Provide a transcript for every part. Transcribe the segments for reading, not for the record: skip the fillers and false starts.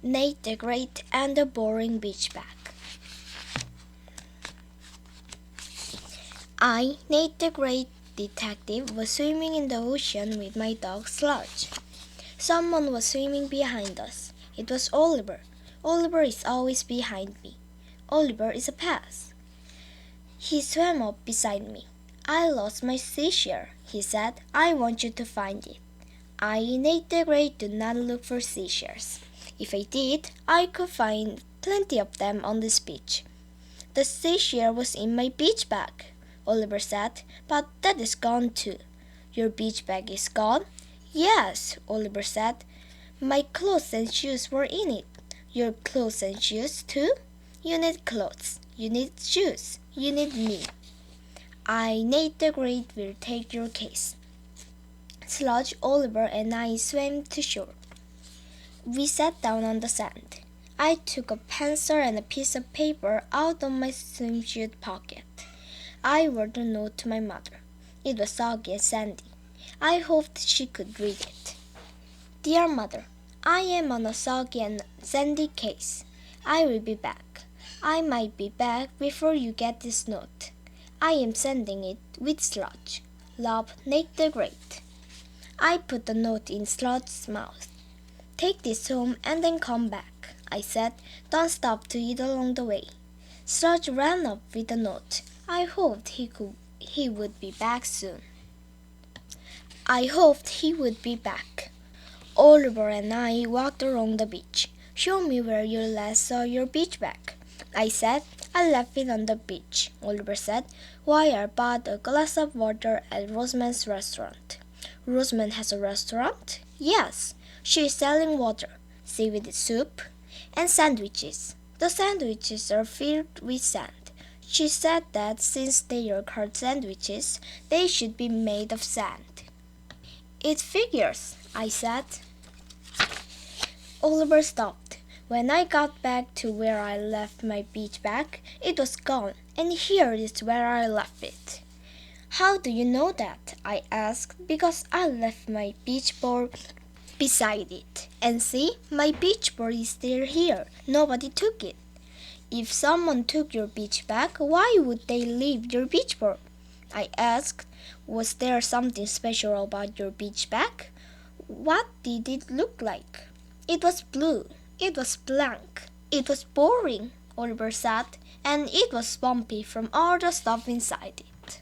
Nate the Great and the Boring Beach Bag. I, Nate the Great Detective, was swimming in the ocean with my dog Sludge. Someone was swimming behind us. It was Oliver. Oliver is always behind me. Oliver is a pest. He swam up beside me. I lost my seashell, he said. I want you to find it. I, Nate the Great, do not look for seashells. If I did, I could find plenty of them on this beach. The seashell was in my beach bag, Oliver said, but that is gone too. Your beach bag is gone? Yes, Oliver said. My clothes and shoes were in it. Your clothes and shoes too? You need clothes. You need shoes. You need me. I, Nate the Great, will take your case. Sludge, Oliver, and I swam to shore. We sat down on the sand. I took a pencil and a piece of paper out of my swimsuit pocket. I wrote a note to my mother. It was soggy and sandy. I hoped she could read it. Dear Mother, I am on a soggy and sandy case. I will be back. I might be back before you get this note. I am sending it with Sludge. Love, Nate the Great. I put the note in Sludge's mouth. Take this home and then come back, I said. Don't stop to eat along the way. Sludge ran up with the note. I hoped he would be back soon. I hoped he would be back. Oliver and I walked along the beach. Show me where you last saw your beach bag, I said. I left it on the beach, Oliver said, while I bought a glass of water at Rosamond's restaurant. Rosamond has a restaurant? Yes. She is selling water, seaweed soup, and sandwiches. The sandwiches are filled with sand. She said that since they are called sandwiches, they should be made of sand. It figures, I said. Oliver stopped. When I got back to where I left my beach bag, it was gone, and here is where I left it. How do you know that? I asked. Because I left my beach ball beside it. And see, my beach ball is still here. Nobody took it. If someone took your beach bag, why would they leave your beach ball? I asked. Was there something special about your beach bag? What did it look like? It was blue. It was blank. It was boring, Oliver said, and it was bumpy from all the stuff inside it.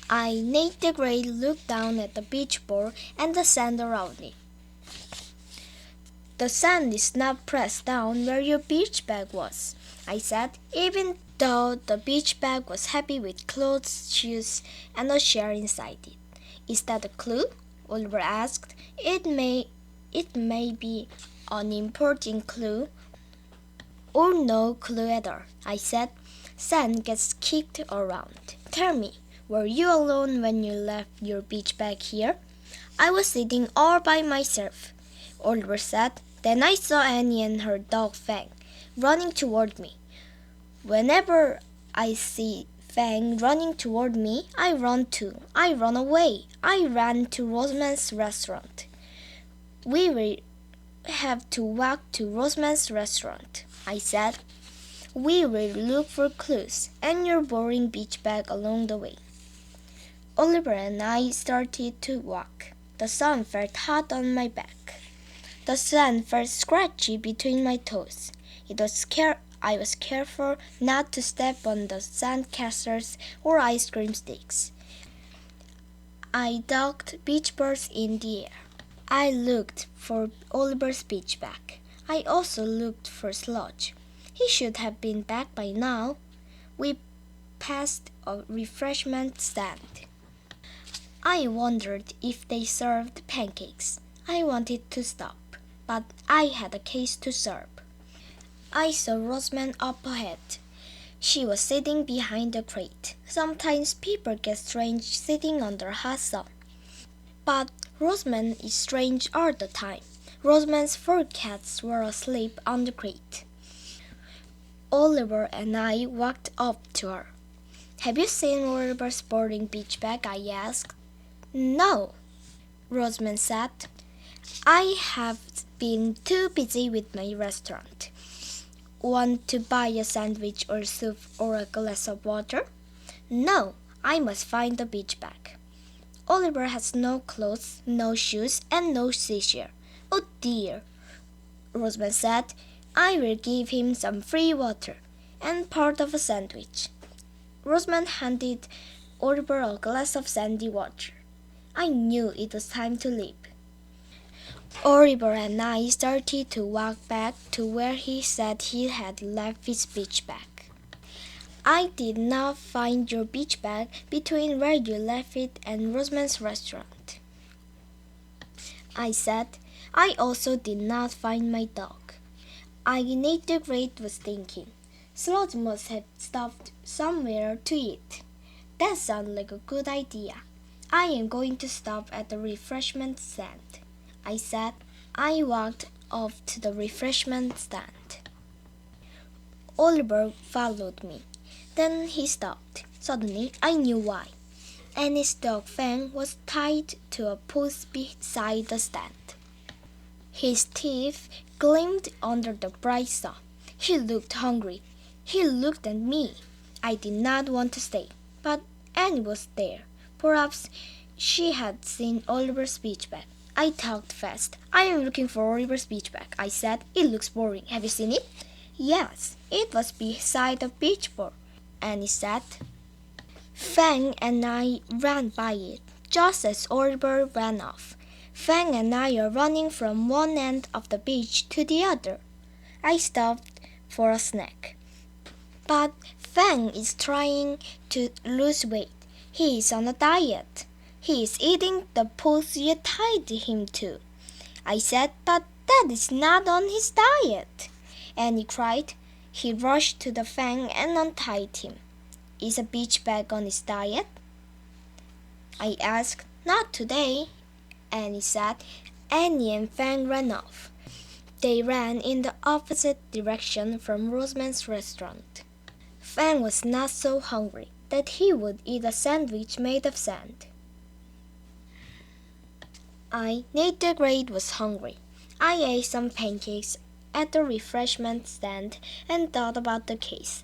I, Nate the Great, looked down at the beach ball and the sand around it. The sand is not pressed down where your beach bag was, I said, even though the beach bag was heavy with clothes, shoes, and a shell inside it. Is that a clue? Oliver asked. It may be an important clue or no clue at all, I said. Sand gets kicked around. Tell me, were you alone when you left your beach bag here? I was sitting all by myself, Oliver said. Then I saw Annie and her dog Fang running toward me. Whenever I see Fang running toward me, I run too. I run away. I ran to Rosamond's restaurant. We will have to walk to Rosamond's restaurant, I said. We will look for clues and your boring beach bag along the way. Oliver and I started to walk. The sun felt hot on my back. The sand felt scratchy between my toes. I was careful not to step on the sand castles or ice cream sticks. I ducked beach balls in the air. I looked for Oliver's beach bag. I also looked for Sludge. He should have been back by now. We passed a refreshment stand. I wondered if they served pancakes. I wanted to stop, but I had a case to serve. I saw Rosamond up ahead. She was sitting behind a crate. Sometimes people get strange sitting under hot sun. But Rosamond is strange all the time. Rosamond's 4 cats were asleep on the crate. Oliver and I walked up to her. Have you seen Oliver's boring beach bag? I asked. No, Rosamond said. I have been too busy with my restaurant. Want to buy a sandwich or soup or a glass of water? No, I must find the beach bag. Oliver has no clothes, no shoes, and no seashell. Oh dear, Rosamond said. I will give him some free water and part of a sandwich. Rosamond handed Oliver a glass of sandy water. I knew it was time to leave. Oliver and I started to walk back to where he said he had left his beach bag. I did not find your beach bag between where you left it and Rosamond's restaurant, I said. I also did not find my dog. Nature Great was thinking. Sludge must have stopped somewhere to eat. That sounds like a good idea. I am going to stop at the refreshment stand, I said. I walked off to the refreshment stand. Oliver followed me. Then he stopped. Suddenly, I knew why. Annie's dog Fang was tied to a post beside the stand. His teeth gleamed under the bright sun. He looked hungry. He looked at me. I did not want to stay, but Annie was there. Perhaps she had seen Oliver's beach bag. I talked fast. I am looking for Oliver's beach bag, I said. It looks boring. Have you seen it? Yes, it was beside the beach board, Annie said. Fang and I ran by it, just as Oliver ran off. Fang and I are running from one end of the beach to the other. I stopped for a snack. But Fang is trying to lose weight. He is on a diet. He is eating the post you tied him to, I said, but that is not on his diet. Annie cried. He rushed to the Fang and untied him. Is a beach bag on his diet? I asked. Not today, Annie said. Annie and Fang ran off. They ran in the opposite direction from Rosamond's restaurant. Fang was not so hungry that he would eat a sandwich made of sand. Nature Great was hungry. I ate some pancakes at the refreshment stand and thought about the case.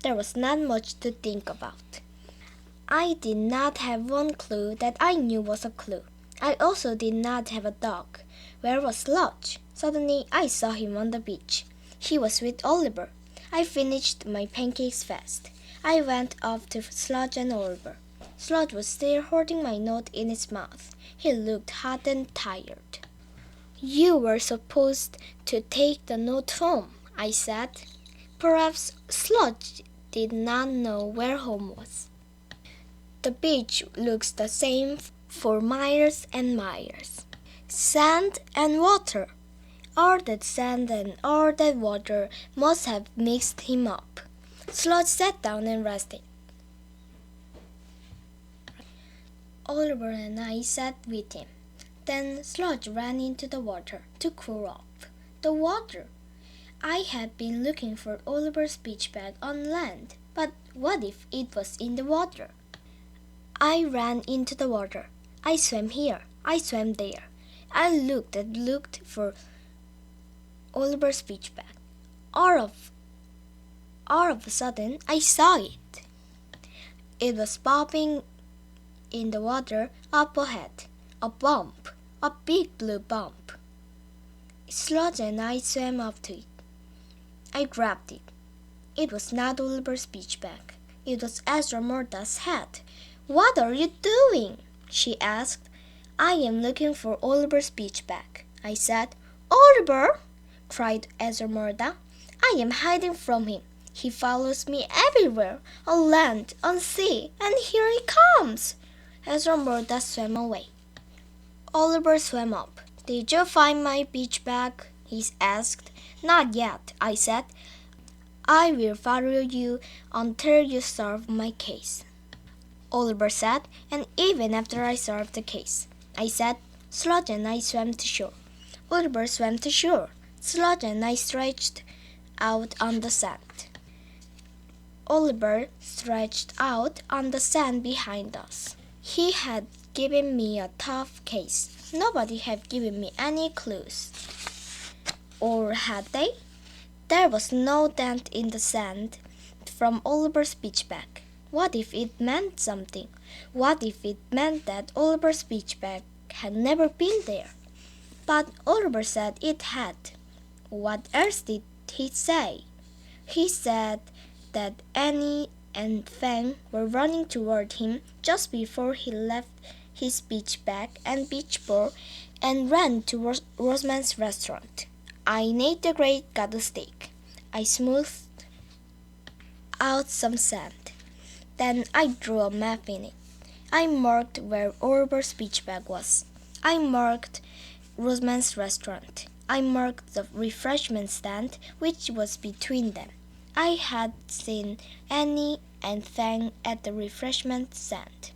There was not much to think about. I did not have one clue that I knew was a clue. I also did not have a dog. Where was Sludge? Suddenly I saw him on the beach. He was with Oliver. I finished my pancakes fast. I went off to Sludge and Oliver. Sludge was still holding my note in his mouth. He looked hot and tired. You were supposed to take the note home, I said. Perhaps Sludge did not know where home was. The beach looks the same for miles and miles. Sand and water. All that sand and all that water must have mixed him up. Sludge sat down and rested. Oliver and I sat with him. Then Sludge ran into the water to cool off. The water! I had been looking for Oliver's beach bag on land, but what if it was in the water? I ran into the water. I swam here. I swam there. I looked for Oliver's beach bag. All of a sudden, I saw it. It was bobbing in the water up ahead. A bump. A big blue bump. Sludge and I swam up to it. I grabbed it. It was not Oliver's beach bag. It was Esmeralda's hat. What are you doing? She asked. I am looking for Oliver's beach bag, I said. Oliver! Cried Esmeralda. I am hiding from him. He follows me everywhere, on land, on sea, and here he comes. Esmeralda swam away. Oliver swam up. Did you find my beach bag? He asked. Not yet, I said. I will follow you until you solve my case, Oliver said, and even after I solved the case, I said. Sludge and I swam to shore. Oliver swam to shore. Sludge and I stretched out on the sand. Oliver stretched out on the sand behind us. He had given me a tough case. Nobody had given me any clues. Or had they? There was no dent in the sand from Oliver's beach bag. What if it meant something? What if it meant that Oliver's beach bag had never been there? But Oliver said it had. What else did he say? He said that Annie and Fang were running toward him just before he left his beach bag and beach ball and ran to Roseman's restaurant. I, Nate the Great, got a stick. I smoothed out some sand. Then I drew a map in it. I marked where Oliver's beach bag was. I marked Roseman's restaurant. I marked the refreshment stand which was between them. I had seen Annie and Fang at the refreshment stand.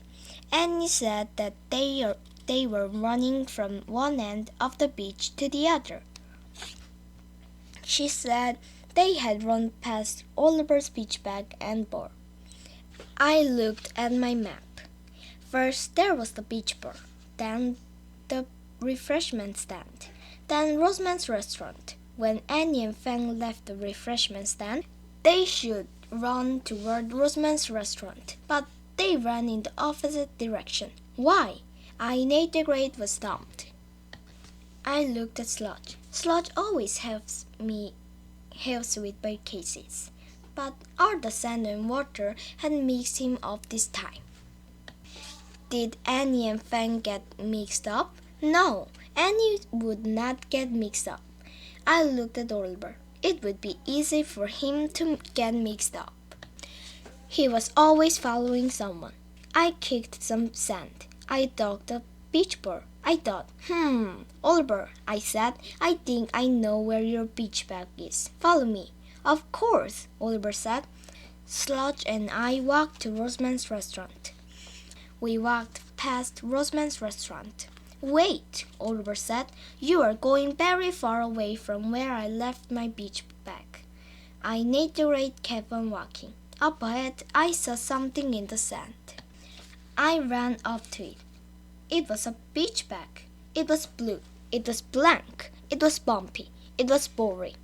Annie said that they were running from one end of the beach to the other. She said they had run past Oliver's beach bag and ball. I looked at my map. First there was the beach bar, then the refreshment stand, then Roseman's restaurant. When Annie and Fang left the refreshment stand, they should run toward Roseman's restaurant, but they ran in the opposite direction. Why? I, Nate the Great, was stumped. I looked at Sludge. Sludge always helps with my cases, but all the sand and water had mixed him up this time. Did Annie and Fang get mixed up? No, Annie would not get mixed up. I looked at Oliver. It would be easy for him to get mixed up. He was always following someone. I kicked some sand. I dug the beach ball. I thought, Oliver, I said, I think I know where your beach bag is. Follow me. Of course, Oliver said. Sludge and I walked to Roseman's restaurant. We walked past Roseman's restaurant. Wait, Oliver said. You are going very far away from where I left my beach bag. I, Nate the Great, kept on walking. Up ahead, I saw something in the sand. I ran up to it. It was a beach bag. It was blue. It was blank. It was bumpy. It was boring.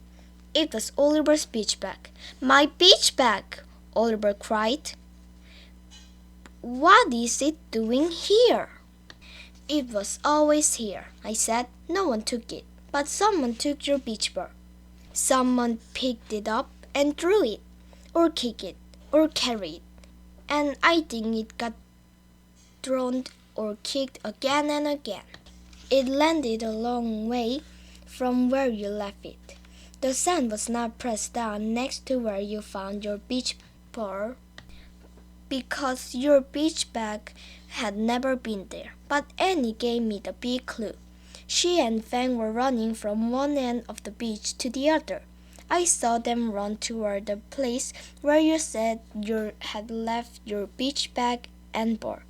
It was Oliver's beach bag. My beach bag! Oliver cried. What is it doing here? It was always here, I said. No one took it, but someone took your beach ball. Someone picked it up and threw it, or kicked it, or carried it, and I think it got thrown or kicked again and again. It landed a long way from where you left it. The sand was not pressed down next to where you found your beach ball because your beach bag had never been there. But Annie gave me the big clue. She and Fang were running from one end of the beach to the other. I saw them run toward the place where you said you had left your beach bag and ball.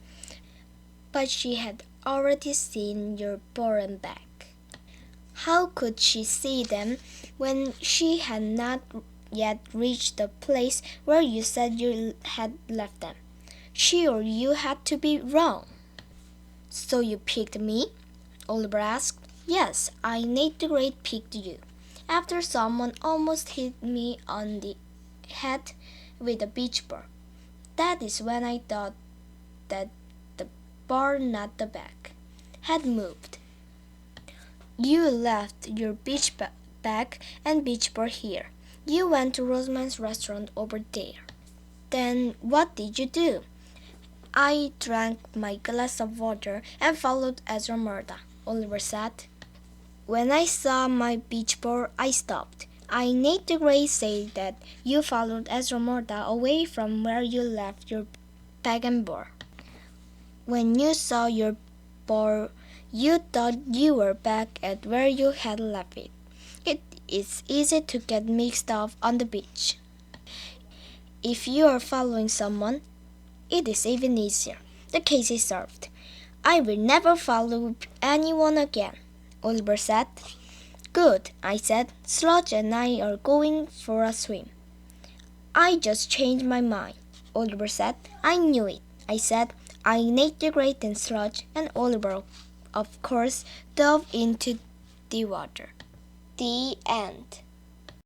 But she had already seen your ball and bag. How could she see them when she had not yet reached the place where you said you had left them? She or you had to be wrong. So you picked me? Oliver asked. Yes, I, Nate the Great, picked you. After someone almost hit me on the head with a beach ball. That is when I thought that the ball, not the bag, had moved. You left your beach bag and beach ball here. You went to Roseman's restaurant over there. Then what did you do? I drank my glass of water and followed Esmeralda, Oliver said. When I saw my beach ball, I stopped. I, Nate the Great, said that you followed Esmeralda away from where you left your bag and ball. When you saw your ball, you thought you were back at where you had left it. It is easy to get mixed up on the beach. If you are following someone, it is even easier. The case is solved. I will never follow anyone again, Oliver said. Good, I said. Sludge and I are going for a swim. I just changed my mind, Oliver said. I knew it, I said. I, Nate the Great, and Sludge and Oliver of course, dove into the water. The end.